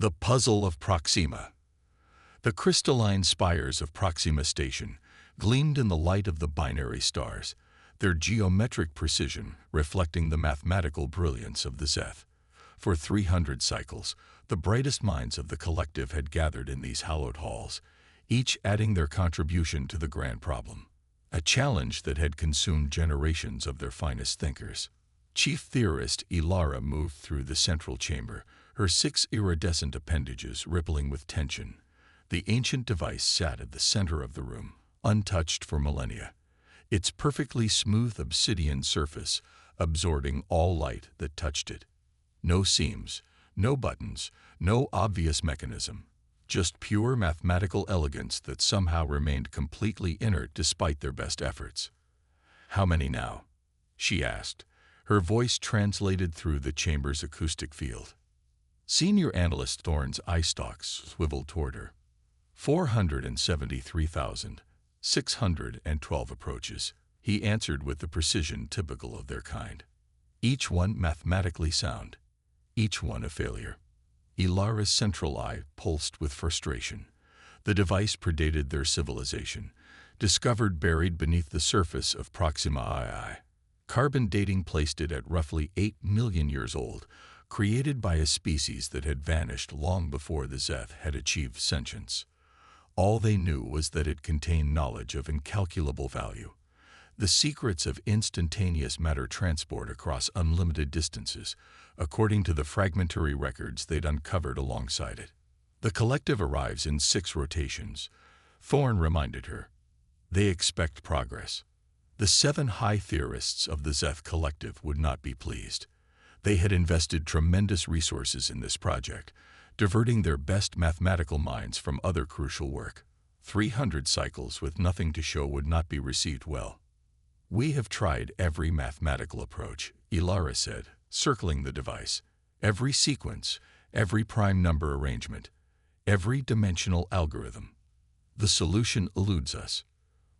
The Puzzle of Proxima. The crystalline spires of Proxima Station gleamed in the light of the binary stars, their geometric precision reflecting the mathematical brilliance of the Zeth. For 300 cycles, the brightest minds of the collective had gathered in these hallowed halls, each adding their contribution to the grand problem, a challenge that had consumed generations of their finest thinkers. Chief theorist Ilara moved through the central chamber, her 6 iridescent appendages rippling with tension. The ancient device sat at the center of the room, untouched for millennia, its perfectly smooth obsidian surface absorbing all light that touched it. No seams, no buttons, no obvious mechanism, just pure mathematical elegance that somehow remained completely inert despite their best efforts. "How many now?" she asked, her voice translated through the chamber's acoustic field. Senior Analyst Thorne's eye stalks swiveled toward her. 473,612 approaches, he answered with the precision typical of their kind. Each one mathematically sound, each one a failure. Ilara's central eye pulsed with frustration. The device predated their civilization, discovered buried beneath the surface of Proxima II. Carbon dating placed it at roughly 8 million years old, created by a species that had vanished long before the Zeth had achieved sentience. All they knew was that it contained knowledge of incalculable value, the secrets of instantaneous matter transport across unlimited distances, according to the fragmentary records they'd uncovered alongside it. "The collective arrives in 6 rotations," Thorne reminded her. "They expect progress." The 7 high theorists of the Zeth collective would not be pleased. They had invested tremendous resources in this project, diverting their best mathematical minds from other crucial work. 300 cycles with nothing to show would not be received well. "We have tried every mathematical approach," Ilara said, circling the device. "Every sequence, every prime number arrangement, every dimensional algorithm. The solution eludes us.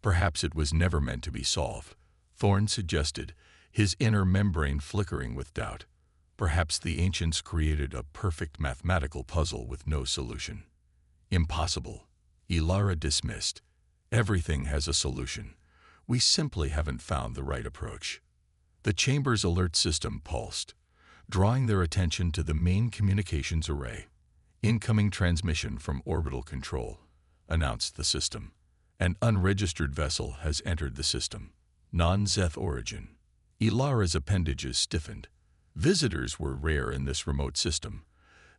Perhaps it was never meant to be solved," Thorne suggested, his inner membrane flickering with doubt. Perhaps the ancients created a perfect mathematical puzzle with no solution. "Impossible," Ilara dismissed. "Everything has a solution. We simply haven't found the right approach." The chamber's alert system pulsed, drawing their attention to the main communications array. "Incoming transmission from orbital control," announced the system. "An unregistered vessel has entered the system. Non-Zeth origin." Ilara's appendages stiffened. Visitors were rare in this remote system,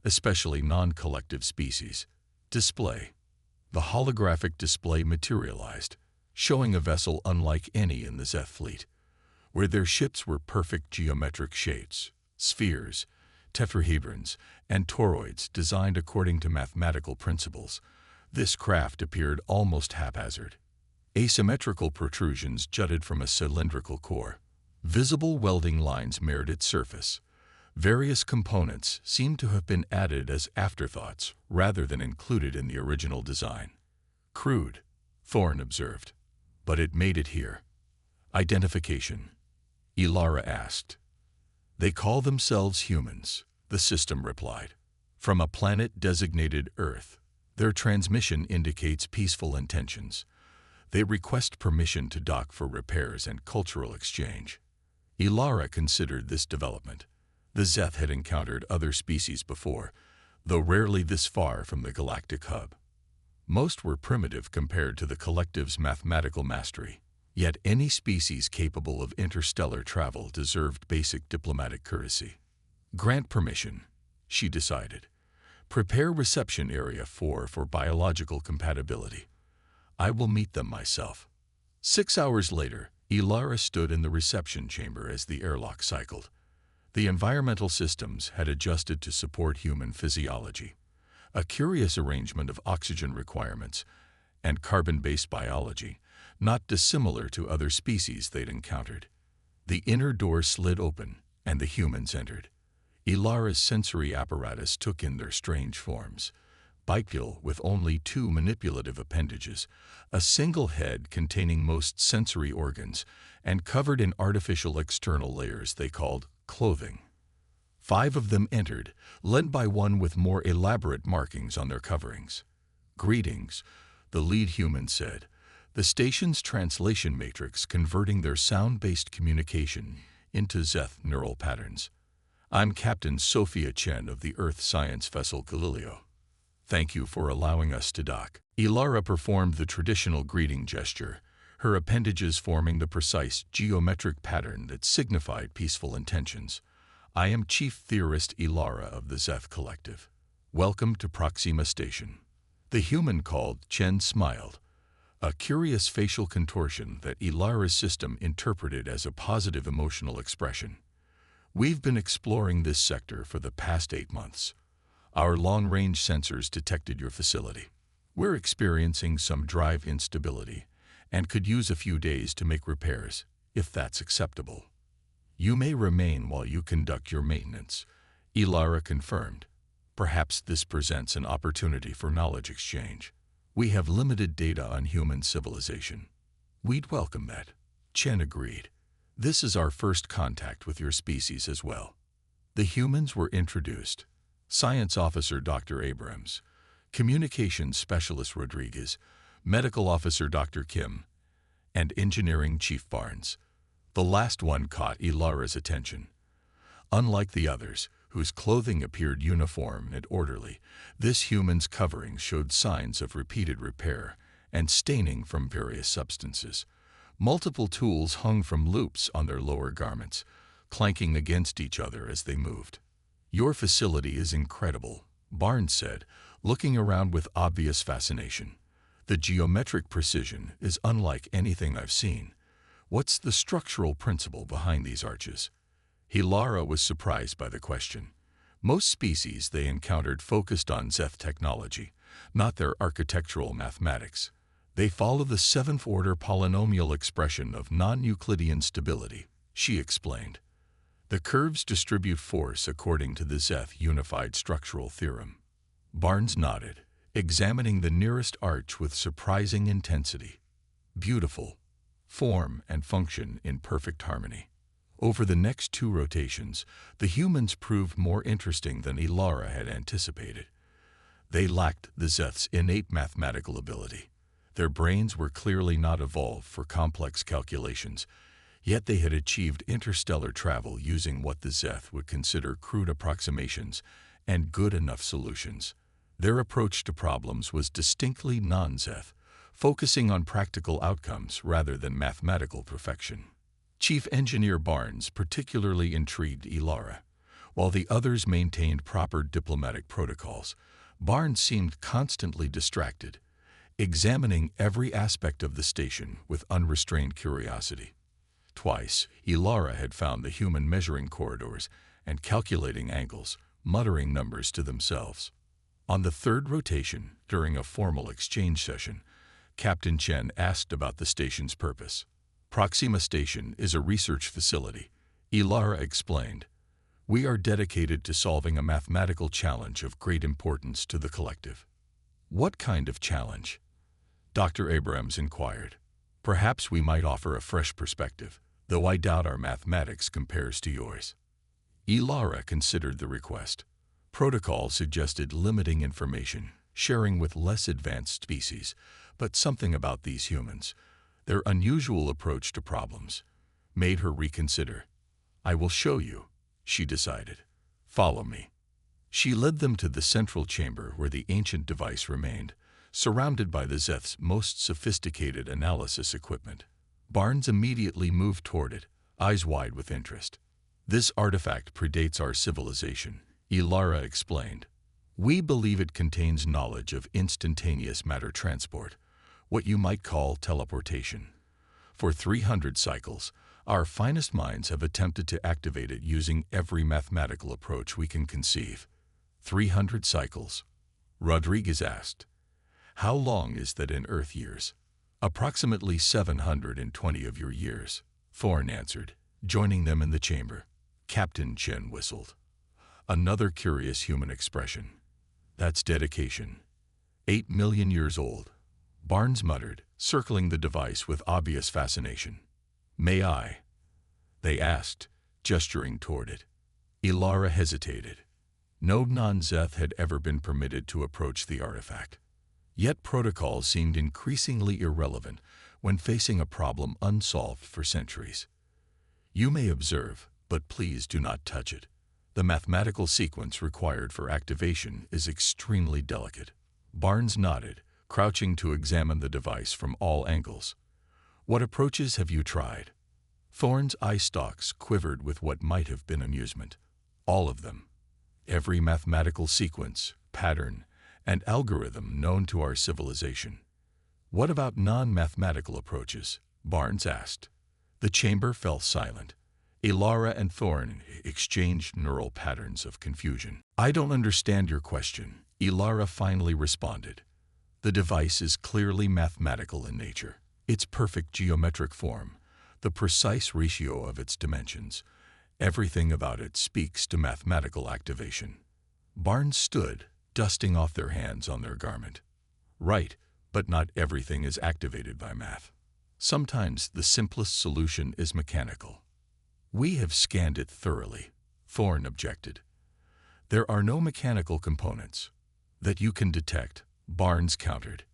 especially non-collective species. "Display." The holographic display materialized, showing a vessel unlike any in the Zeth fleet, where their ships were perfect geometric shapes, spheres, tetrahedrons, and toroids designed according to mathematical principles. This craft appeared almost haphazard. Asymmetrical protrusions jutted from a cylindrical core. Visible welding lines mirrored its surface. Various components seemed to have been added as afterthoughts rather than included in the original design. "Crude," Thorne observed. "But it made it here." "Identification?" Ilara asked. "They call themselves humans," the system replied. "From a planet designated Earth. Their transmission indicates peaceful intentions. They request permission to dock for repairs and cultural exchange." Ilara considered this development. The Zeth had encountered other species before, though rarely this far from the galactic hub. Most were primitive compared to the collective's mathematical mastery. Yet any species capable of interstellar travel deserved basic diplomatic courtesy. "Grant permission," she decided. "Prepare reception area 4 for biological compatibility. I will meet them myself." 6 hours later, Ilara stood in the reception chamber as the airlock cycled. The environmental systems had adjusted to support human physiology, a curious arrangement of oxygen requirements and carbon-based biology, not dissimilar to other species they'd encountered. The inner door slid open, and the humans entered. Ilara's sensory apparatus took in their strange forms. Bipedal with only 2 manipulative appendages, a single head containing most sensory organs, and covered in artificial external layers they called clothing. 5 of them entered, led by one with more elaborate markings on their coverings. "Greetings," the lead human said, the station's translation matrix converting their sound-based communication into Zeth neural patterns. "I'm Captain Sophia Chen of the Earth science vessel Galileo. Thank you for allowing us to dock." Ilara performed the traditional greeting gesture, her appendages forming the precise geometric pattern that signified peaceful intentions. "I am Chief Theorist Ilara of the Zeth Collective. Welcome to Proxima Station." The human called Chen smiled, a curious facial contortion that Ilara's system interpreted as a positive emotional expression. "We've been exploring this sector for the past 8 months. Our long-range sensors detected your facility. We're experiencing some drive instability and could use a few days to make repairs, if that's acceptable. You may remain while you conduct your maintenance," Ilara confirmed. "Perhaps this presents an opportunity for knowledge exchange. We have limited data on human civilization." "We'd welcome that," Chen agreed. "This is our first contact with your species as well." The humans were introduced. Science Officer Dr. Abrams, Communications Specialist Rodriguez, Medical Officer Dr. Kim, and Engineering Chief Barnes. The last one caught Ilara's attention. Unlike the others, whose clothing appeared uniform and orderly, this human's covering showed signs of repeated repair and staining from various substances. Multiple tools hung from loops on their lower garments, clanking against each other as they moved. "Your facility is incredible," Barnes said, looking around with obvious fascination. "The geometric precision is unlike anything I've seen. What's the structural principle behind these arches?" Ilara was surprised by the question. Most species they encountered focused on Zeth technology, not their architectural mathematics. "They follow the 7th-order polynomial expression of non-Euclidean stability," she explained. "The curves distribute force according to the Zeth unified structural theorem." Barnes nodded, examining the nearest arch with surprising intensity. "Beautiful. Form and function in perfect harmony." Over the next 2 rotations, the humans proved more interesting than Ilara had anticipated. They lacked the Zeth's innate mathematical ability. Their brains were clearly not evolved for complex calculations, yet they had achieved interstellar travel using what the Zeth would consider crude approximations and good enough solutions. Their approach to problems was distinctly non-Zeth, focusing on practical outcomes rather than mathematical perfection. Chief Engineer Barnes particularly intrigued Ilara. While the others maintained proper diplomatic protocols, Barnes seemed constantly distracted, examining every aspect of the station with unrestrained curiosity. Twice, Ilara had found the human measuring corridors and calculating angles, muttering numbers to themselves. On the 3rd rotation, during a formal exchange session, Captain Chen asked about the station's purpose. "Proxima Station is a research facility," Ilara explained. "We are dedicated to solving a mathematical challenge of great importance to the collective." "What kind of challenge?" Dr. Abrams inquired. "Perhaps we might offer a fresh perspective, though I doubt our mathematics compares to yours." Ilara considered the request. Protocol suggested limiting information, sharing with less advanced species, but something about these humans, their unusual approach to problems, made her reconsider. "I will show you," she decided. "Follow me." She led them to the central chamber where the ancient device remained, surrounded by the Zeth's most sophisticated analysis equipment. Barnes immediately moved toward it, eyes wide with interest. "This artifact predates our civilization," Ilara explained. "We believe it contains knowledge of instantaneous matter transport, what you might call teleportation. For 300 cycles, our finest minds have attempted to activate it using every mathematical approach we can conceive." 300 cycles? Rodriguez asked. "How long is that in Earth years?" "Approximately 720 of your years," Thorne answered, joining them in the chamber. Captain Chen whistled. Another curious human expression. "That's dedication. 8 million years old," Barnes muttered, circling the device with obvious fascination. "May I?" they asked, gesturing toward it. Ilara hesitated. No non-Zeth had ever been permitted to approach the artifact. Yet protocol seemed increasingly irrelevant when facing a problem unsolved for centuries. You may observe, but please do not touch it. The mathematical sequence required for activation is extremely delicate. Barnes nodded, crouching to examine the device from all angles. What approaches have you tried? Thorne's eye stalks quivered with what might have been amusement. All of them. Every mathematical sequence, pattern, and algorithm known to our civilization. What about non-mathematical approaches? Barnes asked. The chamber fell silent. Ilara and Thorne exchanged neural patterns of confusion. I don't understand your question, Ilara finally responded. The device is clearly mathematical in nature. Its perfect geometric form, the precise ratio of its dimensions, everything about it speaks to mathematical activation. Barnes stood, dusting off their hands on their garment. Right, but not everything is activated by math. Sometimes the simplest solution is mechanical. We have scanned it thoroughly, Thorne objected. There are no mechanical components that you can detect, Barnes countered.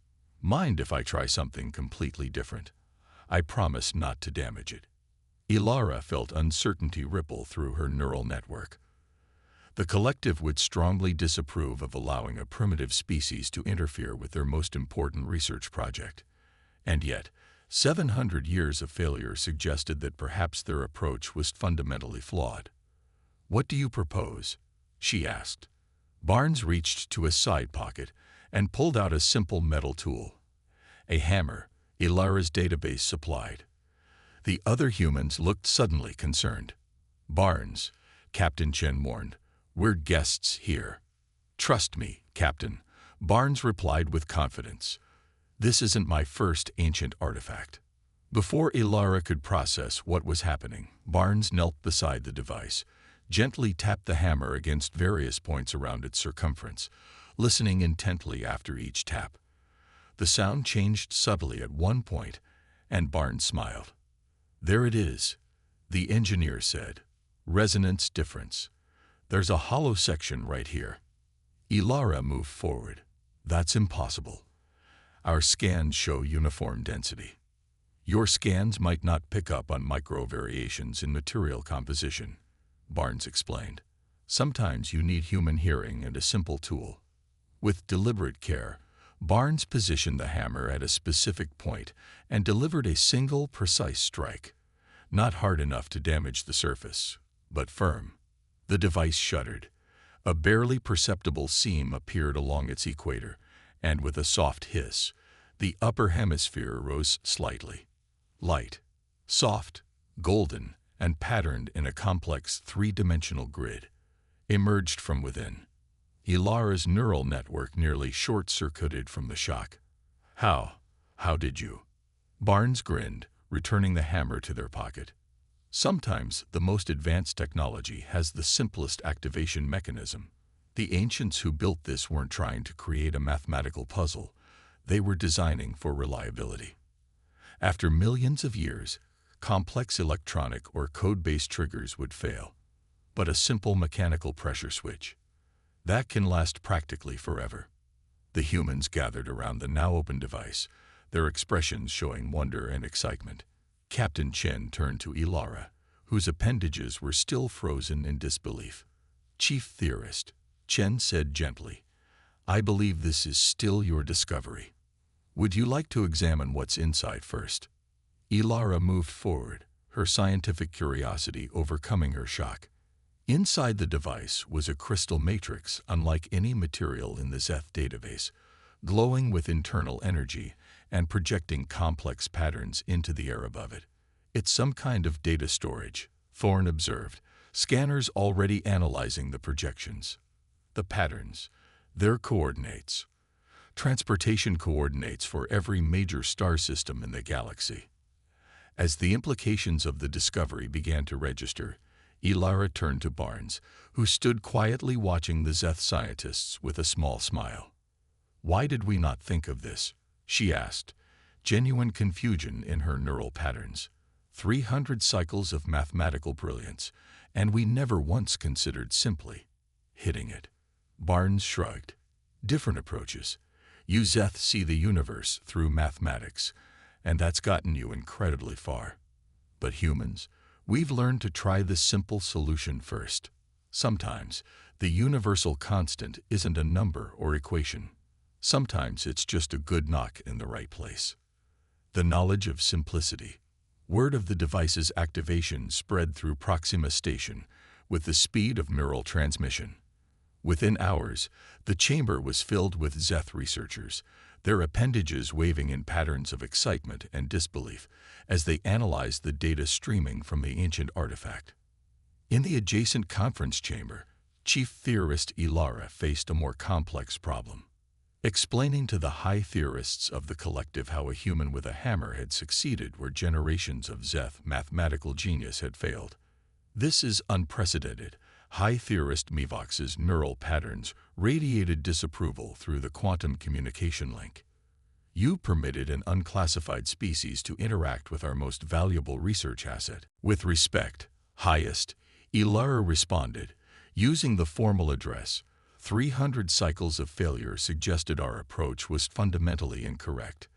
Mind if I try something completely different? I promise not to damage it. Ilara felt uncertainty ripple through her neural network. The collective would strongly disapprove of allowing a primitive species to interfere with their most important research project. And yet, 700 years of failure suggested that perhaps their approach was fundamentally flawed. What do you propose? She asked. Barnes reached to a side pocket and pulled out a simple metal tool. A hammer, Ilara's database supplied. The other humans looked suddenly concerned. Barnes, Captain Chen warned, we're guests here. Trust me, Captain, Barnes replied with confidence. This isn't my first ancient artifact. Before Ilara could process what was happening, Barnes knelt beside the device, gently tapped the hammer against various points around its circumference, listening intently after each tap. The sound changed subtly at one point, and Barnes smiled. There it is, the engineer said. Resonance difference. There's a hollow section right here. Ilara moved forward. That's impossible. Our scans show uniform density. Your scans might not pick up on micro variations in material composition, Barnes explained. Sometimes you need human hearing and a simple tool. With deliberate care, Barnes positioned the hammer at a specific point and delivered a single, precise strike. Not hard enough to damage the surface, but firm. The device shuddered. A barely perceptible seam appeared along its equator, and with a soft hiss, the upper hemisphere rose slightly. Light, soft, golden, and patterned in a complex three-dimensional grid, emerged from within. Ilara's neural network nearly short-circuited from the shock. How did you? Barnes grinned, returning the hammer to their pocket. Sometimes the most advanced technology has the simplest activation mechanism. The ancients who built this weren't trying to create a mathematical puzzle. They were designing for reliability. After millions of years, complex electronic or code-based triggers would fail. But a simple mechanical pressure switch, that can last practically forever. The humans gathered around the now-open device, their expressions showing wonder and excitement. Captain Chen turned to Ilara, whose appendages were still frozen in disbelief. Chief Theorist, Chen said gently, I believe this is still your discovery. Would you like to examine what's inside first? Ilara moved forward, her scientific curiosity overcoming her shock. Inside the device was a crystal matrix unlike any material in the Zeth database, glowing with internal energy and projecting complex patterns into the air above it. It's some kind of data storage, Thorne observed, scanners already analyzing the projections. The patterns, their coordinates. Transportation coordinates for every major star system in the galaxy. As the implications of the discovery began to register, Ilara turned to Barnes, who stood quietly watching the Zeth scientists with a small smile. Why did we not think of this? She asked, genuine confusion in her neural patterns. 300 cycles of mathematical brilliance, and we never once considered simply hitting it. Barnes shrugged. Different approaches. You Zeth see the universe through mathematics, and that's gotten you incredibly far. But humans, we've learned to try the simple solution first. Sometimes, the universal constant isn't a number or equation. Sometimes it's just a good knock in the right place. The knowledge of simplicity. Word of the device's activation spread through Proxima Station with the speed of neural transmission. Within hours, the chamber was filled with Zeth researchers, their appendages waving in patterns of excitement and disbelief as they analyzed the data streaming from the ancient artifact. In the adjacent conference chamber, Chief Theorist Ilara faced a more complex problem. Explaining to the high theorists of the collective how a human with a hammer had succeeded where generations of Zeth mathematical genius had failed. This is unprecedented. High theorist Mivox's neural patterns radiated disapproval through the quantum communication link. You permitted an unclassified species to interact with our most valuable research asset. With respect, highest, Ilara responded, using the formal address. 300 cycles of failure suggested our approach was fundamentally incorrect.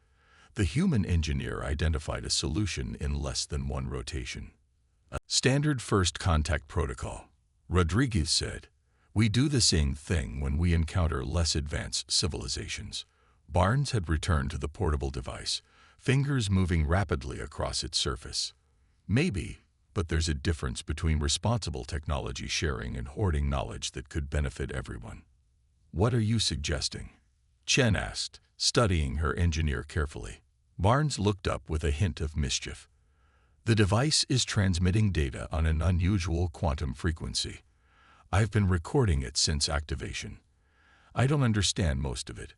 The human engineer identified a solution in less than one rotation. A standard first contact protocol. Rodriguez said, we do the same thing when we encounter less advanced civilizations. Barnes had returned to the portable device, fingers moving rapidly across its surface. Maybe, but there's a difference between responsible technology sharing and hoarding knowledge that could benefit everyone. What are you suggesting? Chen asked, studying her engineer carefully. Barnes looked up with a hint of mischief. The device is transmitting data on an unusual quantum frequency. I've been recording it since activation. I don't understand most of it.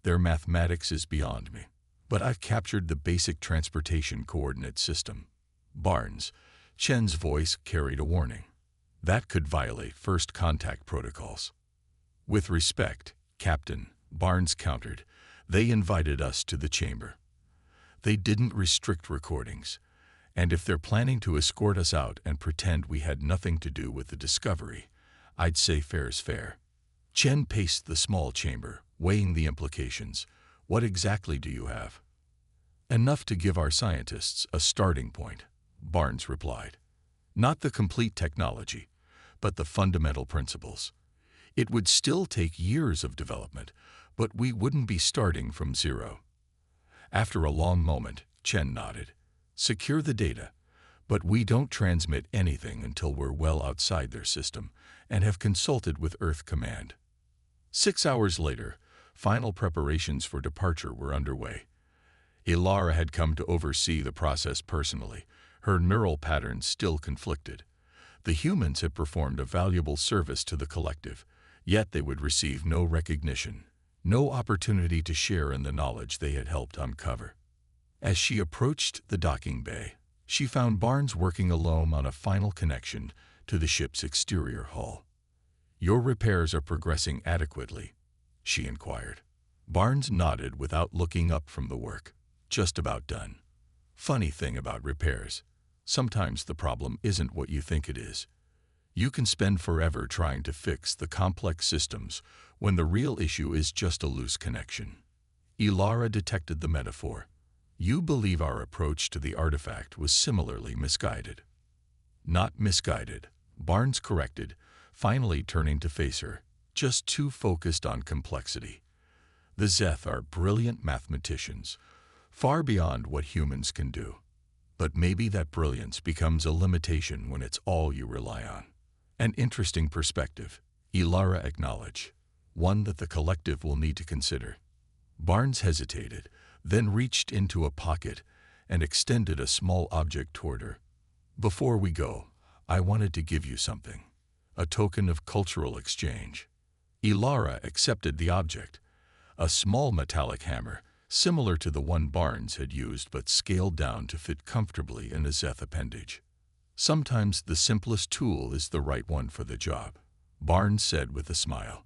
Their mathematics is beyond me. But I've captured the basic transportation coordinate system. Barnes, Chen's voice carried a warning. That could violate first contact protocols. With respect, Captain, Barnes countered, they invited us to the chamber. They didn't restrict recordings, and if they're planning to escort us out and pretend we had nothing to do with the discovery, I'd say fair's fair. Chen paced the small chamber, weighing the implications. What exactly do you have? Enough to give our scientists a starting point, Barnes replied. Not the complete technology, but the fundamental principles. It would still take years of development, but we wouldn't be starting from zero. After a long moment, Chen nodded. Secure the data, but we don't transmit anything until we're well outside their system and have consulted with Earth Command. 6 hours later, final preparations for departure were underway. Ilara had come to oversee the process personally, her neural patterns still conflicted. The humans had performed a valuable service to the collective, yet they would receive no recognition, no opportunity to share in the knowledge they had helped uncover. As she approached the docking bay, she found Barnes working alone on a final connection to the ship's exterior hull. Your repairs are progressing adequately, she inquired. Barnes nodded without looking up from the work. Just about done. Funny thing about repairs. Sometimes the problem isn't what you think it is. You can spend forever trying to fix the complex systems when the real issue is just a loose connection. Ilara detected the metaphor. You believe our approach to the artifact was similarly misguided. Not misguided, Barnes corrected, finally turning to face her, just too focused on complexity. The Zeth are brilliant mathematicians, far beyond what humans can do. But maybe that brilliance becomes a limitation when it's all you rely on. An interesting perspective, Ilara acknowledged, one that the collective will need to consider. Barnes hesitated, then reached into a pocket and extended a small object toward her. Before we go, I wanted to give you something, a token of cultural exchange. Ilara accepted the object, a small metallic hammer, similar to the one Barnes had used but scaled down to fit comfortably in a Zeth appendage. Sometimes the simplest tool is the right one for the job, Barnes said with a smile.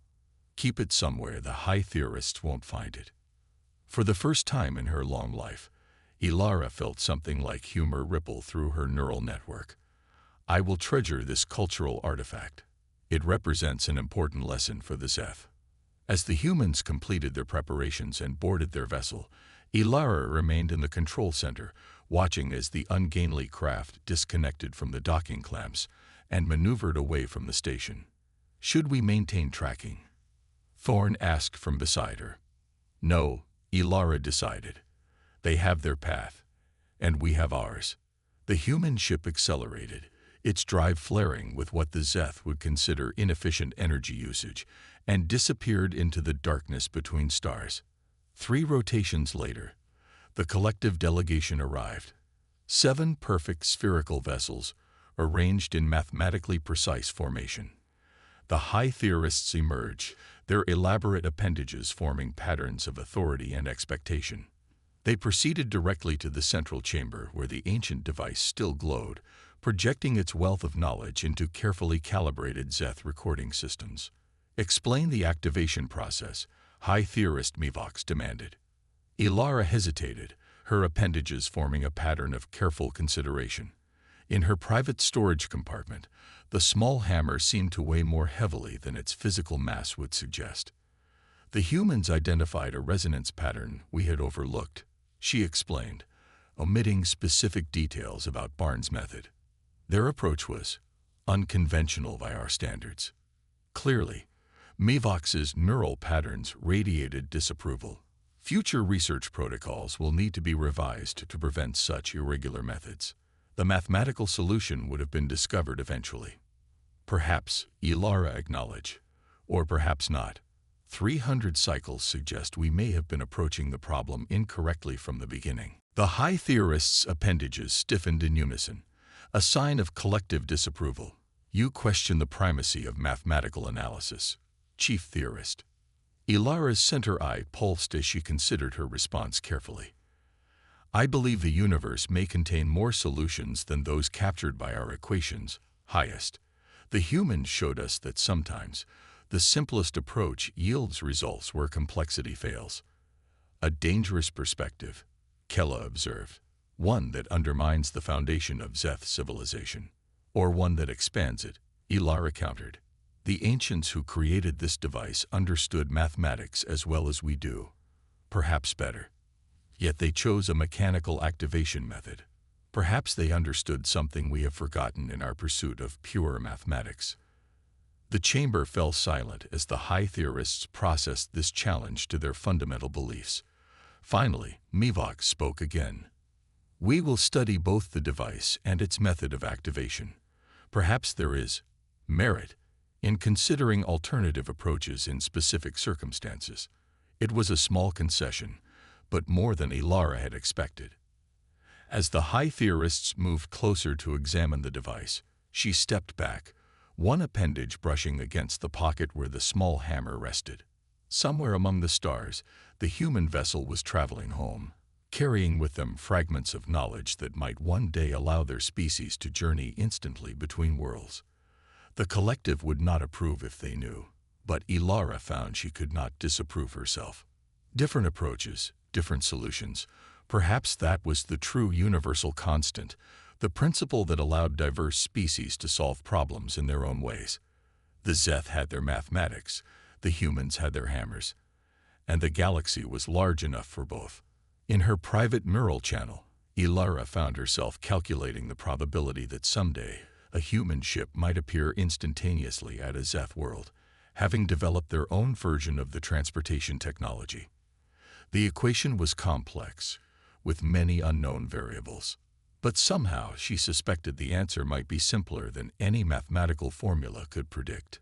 Keep it somewhere the high theorists won't find it. For the first time in her long life, Ilara felt something like humor ripple through her neural network. I will treasure this cultural artifact. It represents an important lesson for the Zeth. As the humans completed their preparations and boarded their vessel, Ilara remained in the control center, watching as the ungainly craft disconnected from the docking clamps and maneuvered away from the station. Should we maintain tracking? Thorn asked from beside her. No, Ilara decided. They have their path, and we have ours. The human ship accelerated, its drive flaring with what the Zeth would consider inefficient energy usage, and disappeared into the darkness between stars. 3 rotations later, the collective delegation arrived. 7 perfect spherical vessels, arranged in mathematically precise formation. The high theorists emerged, their elaborate appendages forming patterns of authority and expectation. They proceeded directly to the central chamber where the ancient device still glowed, projecting its wealth of knowledge into carefully calibrated Zeth recording systems. Explain the activation process, High Theorist Mivox demanded. Ilara hesitated, her appendages forming a pattern of careful consideration. In her private storage compartment, the small hammer seemed to weigh more heavily than its physical mass would suggest. The humans identified a resonance pattern we had overlooked, she explained, omitting specific details about Barnes' method. Their approach was unconventional by our standards. Clearly, Mivox's neural patterns radiated disapproval. Future research protocols will need to be revised to prevent such irregular methods. The mathematical solution would have been discovered eventually. Perhaps, Ilara acknowledged, or perhaps not. 300 cycles suggest we may have been approaching the problem incorrectly from the beginning. The high theorist's appendages stiffened in unison, a sign of collective disapproval. You question the primacy of mathematical analysis, chief theorist. Ilara's center eye pulsed as she considered her response carefully. I believe the universe may contain more solutions than those captured by our equations, highest. The humans showed us that sometimes the simplest approach yields results where complexity fails. A dangerous perspective, Kella observed, one that undermines the foundation of Zeth civilization, or one that expands it, Ilara countered. The ancients who created this device understood mathematics as well as we do, perhaps better. Yet they chose a mechanical activation method. Perhaps they understood something we have forgotten in our pursuit of pure mathematics. The chamber fell silent as the high theorists processed this challenge to their fundamental beliefs. Finally, Mivox spoke again. We will study both the device and its method of activation. Perhaps there is merit in considering alternative approaches in specific circumstances. It was a small concession, but more than Ilara had expected. As the high theorists moved closer to examine the device, she stepped back, one appendage brushing against the pocket where the small hammer rested. Somewhere among the stars, the human vessel was traveling home, carrying with them fragments of knowledge that might one day allow their species to journey instantly between worlds. The collective would not approve if they knew, but Ilara found she could not disapprove herself. Different approaches, different solutions. Perhaps that was the true universal constant, the principle that allowed diverse species to solve problems in their own ways. The Zeth had their mathematics, the humans had their hammers, and the galaxy was large enough for both. In her private neural channel, Ilara found herself calculating the probability that someday a human ship might appear instantaneously at a Zeth world, having developed their own version of the transportation technology. The equation was complex, with many unknown variables. But somehow she suspected the answer might be simpler than any mathematical formula could predict.